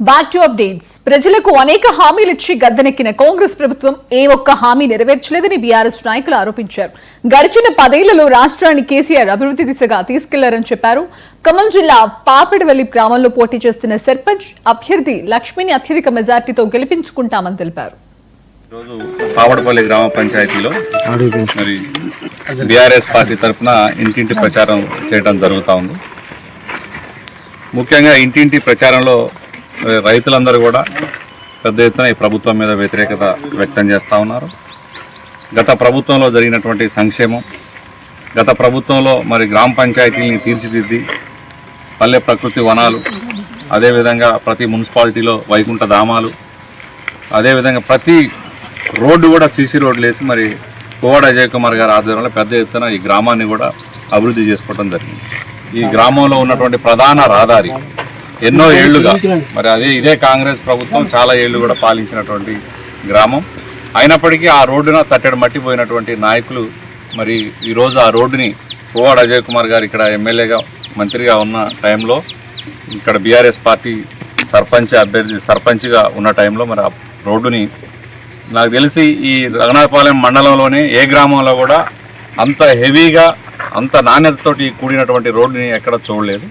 Back to updates. ప్రజలకు అనేక హామీలు ఇచ్చి గద్దెనెక్కిన కాంగ్రెస్ ప్రభుత్వం ఏ ఒక్క హామీ నెరవేర్చలేదని బీఆర్ఎస్ నాయకులు ఆరోపించారు. గడిచిన 10 ఏళ్లలో రాష్ట్రాన్ని కేసీఆర్ అభివృద్ధి దిశగా తీసుకెళ్లారని చెప్పారు. ఖమ్మం జిల్లా పాపిడివెల్లి గ్రామంలో పోటీ చేస్తున్న సర్పంచ్ అభ్యర్థి లక్ష్మిని అత్యధిక మెజార్టీతో గెలిపించుకుంటామని తెలిపారు. ఈరోజు పాపిడివెల్లి గ్రామ పంచాయతీలో మరి బీఆర్ఎస్ పార్టీ తరఫున ఇంటింటి ప్రచారం చేయడం జరుగుతూ ఉంది. ముఖ్యంగా ఇంటింటి ప్రచారంలో రైతులందరూ కూడా పెద్ద ఎత్తున ఈ ప్రభుత్వం మీద వ్యతిరేకత వ్యక్తం చేస్తూ ఉన్నారు. గత ప్రభుత్వంలో జరిగినటువంటి సంక్షేమం, గత ప్రభుత్వంలో మరి గ్రామ పంచాయతీని తీర్చిదిద్ది పల్లె ప్రకృతి వనాలు, అదేవిధంగా ప్రతి మున్సిపాలిటీలో వైకుంఠ ధామాలు, అదేవిధంగా ప్రతి రోడ్డు కూడా సీసీ రోడ్లు వేసి మరి పువ్వాడ అజయ్ కుమార్ గారి ఆధ్వర్యంలో పెద్ద ఎత్తున ఈ గ్రామాన్ని కూడా అభివృద్ధి చేసుకోవడం జరిగింది. ఈ గ్రామంలో ఉన్నటువంటి ప్రధాన రహదారి ఎన్నో ఏళ్లుగా మరి ఇదే కాంగ్రెస్ ప్రభుత్వం చాలా ఏళ్లు కూడా పాలించినటువంటి గ్రామం అయినప్పటికీ ఆ రోడ్డున తట్టడి మట్టిపోయినటువంటి నాయకులు మరి ఈరోజు ఆ రోడ్డుని పువ్వాడ అజయ్ కుమార్ గారు ఇక్కడ ఎమ్మెల్యేగా మంత్రిగా ఉన్న టైంలో ఇక్కడ బీఆర్ఎస్ పార్టీ సర్పంచ్గా ఉన్న టైంలో మరి ఆ రోడ్డుని నాకు తెలిసి ఈ రఘునాథపాలెం మండలంలోనే ఏ గ్రామంలో కూడా అంత హెవీగా అంత నాణ్యతతోటి కూడినటువంటి రోడ్డుని ఎక్కడ చూడలేదు.